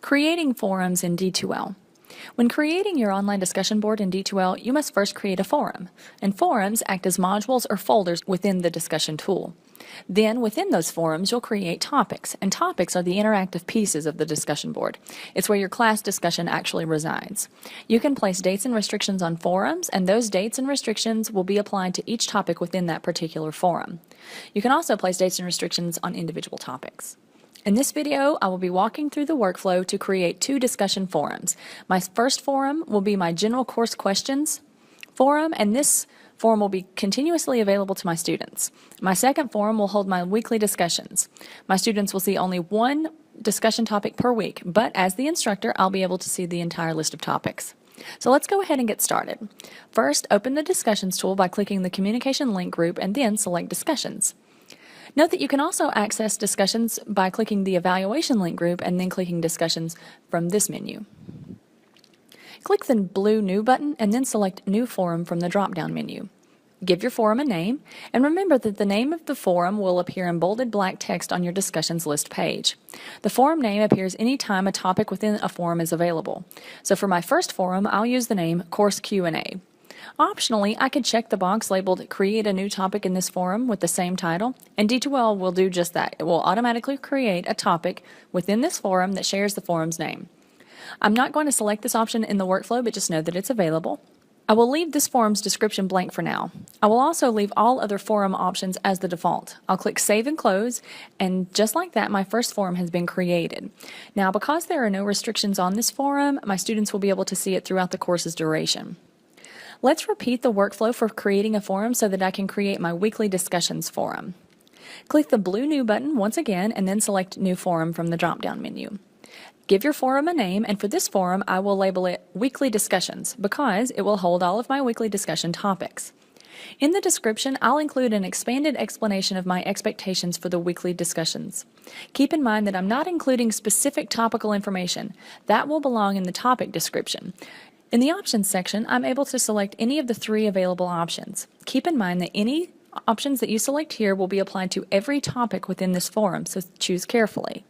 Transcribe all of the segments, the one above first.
Creating forums in D2L. When creating your online discussion board in D2L, you must first create a forum, and forums act as modules or folders within the discussion tool. Then, within those forums, you'll create topics, and topics are the interactive pieces of the discussion board. It's where your class discussion actually resides. You can place dates and restrictions on forums, and those dates and restrictions will be applied to each topic within that particular forum. You can also place dates and restrictions on individual topics. In this video, I will be walking through the workflow to create 2 discussion forums. My first forum will be my general course questions forum, and this forum will be continuously available to my students. My second forum will hold my weekly discussions. My students will see only one discussion topic per week, but as the instructor, I'll be able to see the entire list of topics. So let's go ahead and get started. First, open the Discussions tool by clicking the Communication Link group and then select Discussions. Note that you can also access discussions by clicking the Evaluation Link group and then clicking Discussions from this menu. Click the blue New button and then select New Forum from the drop-down menu. Give your forum a name, and remember that the name of the forum will appear in bolded black text on your Discussions list page. The forum name appears anytime a topic within a forum is available. So for my first forum, I'll use the name Course Q&A. Optionally, I could check the box labeled Create a New Topic in this forum with the same title, and D2L will do just that. It will automatically create a topic within this forum that shares the forum's name. I'm not going to select this option in the workflow, but just know that it's available. I will leave this forum's description blank for now. I will also leave all other forum options as the default. I'll click Save and Close, and just like that, my first forum has been created. Now, because there are no restrictions on this forum, my students will be able to see it throughout the course's duration. Let's repeat the workflow for creating a forum so that I can create my weekly discussions forum. Click the blue New button once again and then select New Forum from the drop-down menu. Give your forum a name, and for this forum I will label it Weekly Discussions because it will hold all of my weekly discussion topics. In the description, I'll include an expanded explanation of my expectations for the weekly discussions. Keep in mind that I'm not including specific topical information. That will belong in the topic description. In the Options section, I'm able to select any of the 3 available options. Keep in mind that any options that you select here will be applied to every topic within this forum, so choose carefully.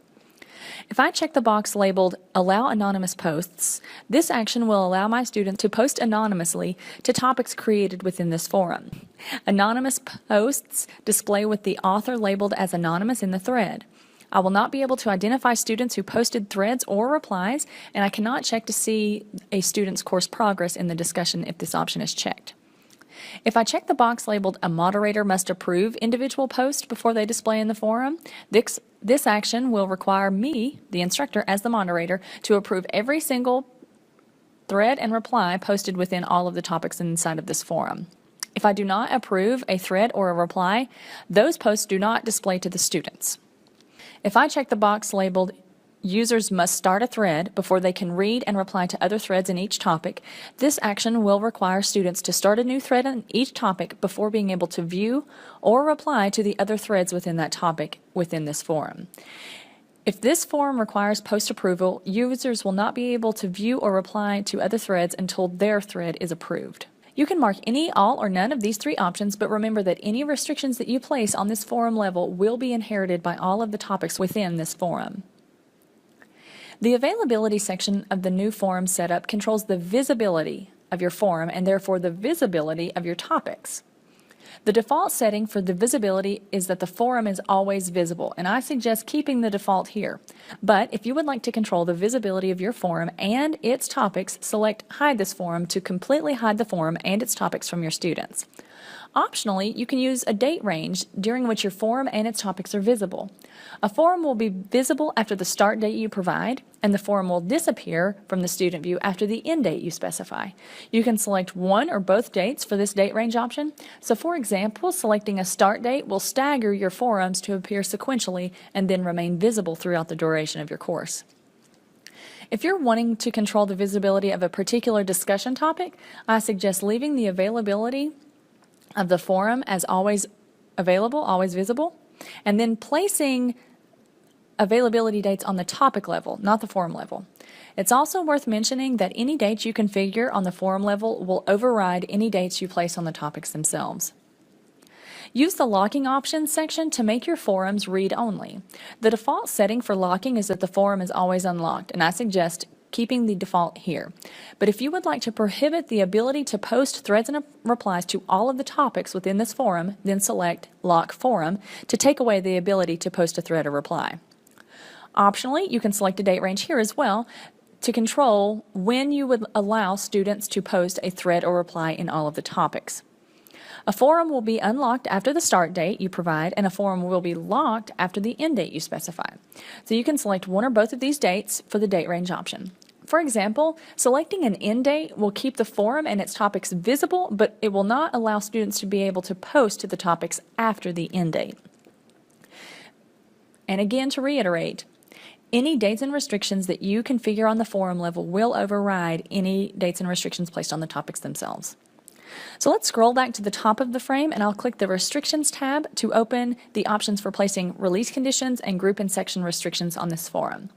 If I check the box labeled Allow Anonymous Posts, this action will allow my student to post anonymously to topics created within this forum. Anonymous posts display with the author labeled as anonymous in the thread. I will not be able to identify students who posted threads or replies, and I cannot check to see a student's course progress in the discussion if this option is checked. If I check the box labeled A Moderator Must Approve Individual Post before they display in the forum, this action will require me, the instructor, as the moderator, to approve every single thread and reply posted within all of the topics inside of this forum. If I do not approve a thread or a reply, those posts do not display to the students. If I check the box labeled Users must start a thread before they can read and reply to other threads in each topic, this action will require students to start a new thread on each topic before being able to view or reply to the other threads within that topic within this forum. If this forum requires post-approval, users will not be able to view or reply to other threads until their thread is approved. You can mark any, all, or none of these 3 options, but remember that any restrictions that you place on this forum level will be inherited by all of the topics within this forum. The Availability section of the new forum setup controls the visibility of your forum and therefore the visibility of your topics. The default setting for the visibility is that the forum is always visible, and I suggest keeping the default here. But if you would like to control the visibility of your forum and its topics, select Hide this forum to completely hide the forum and its topics from your students. Optionally, you can use a date range during which your forum and its topics are visible. A forum will be visible after the start date you provide, and the forum will disappear from the student view after the end date you specify. You can select one or both dates for this date range option. So for example, selecting a start date will stagger your forums to appear sequentially and then remain visible throughout the duration of your course. If you're wanting to control the visibility of a particular discussion topic, I suggest leaving the availability of the forum as always available, always visible, and then placing availability dates on the topic level, not the forum level. It's also worth mentioning that any dates you configure on the forum level will override any dates you place on the topics themselves. Use the locking options section to make your forums read-only. The default setting for locking is that the forum is always unlocked, and I suggest keeping the default here. But if you would like to prohibit the ability to post threads and replies to all of the topics within this forum, then select Lock Forum to take away the ability to post a thread or reply. Optionally, you can select a date range here as well to control when you would allow students to post a thread or reply in all of the topics. A forum will be unlocked after the start date you provide, and a forum will be locked after the end date you specify. So you can select one or both of these dates for the date range option. For example, selecting an end date will keep the forum and its topics visible, but it will not allow students to be able to post to the topics after the end date. And again, to reiterate, any dates and restrictions that you configure on the forum level will override any dates and restrictions placed on the topics themselves. So let's scroll back to the top of the frame, and I'll click the Restrictions tab to open the options for placing release conditions and group and section restrictions on this forum.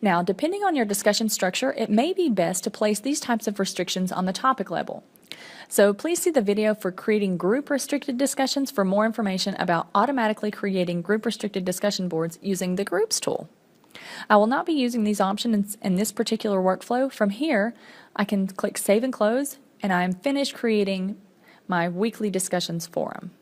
Now, depending on your discussion structure, it may be best to place these types of restrictions on the topic level. So please see the video for creating group restricted discussions for more information about automatically creating group restricted discussion boards using the Groups tool. I will not be using these options in this particular workflow. From here, I can click Save and Close, and I am finished creating my weekly discussions forum.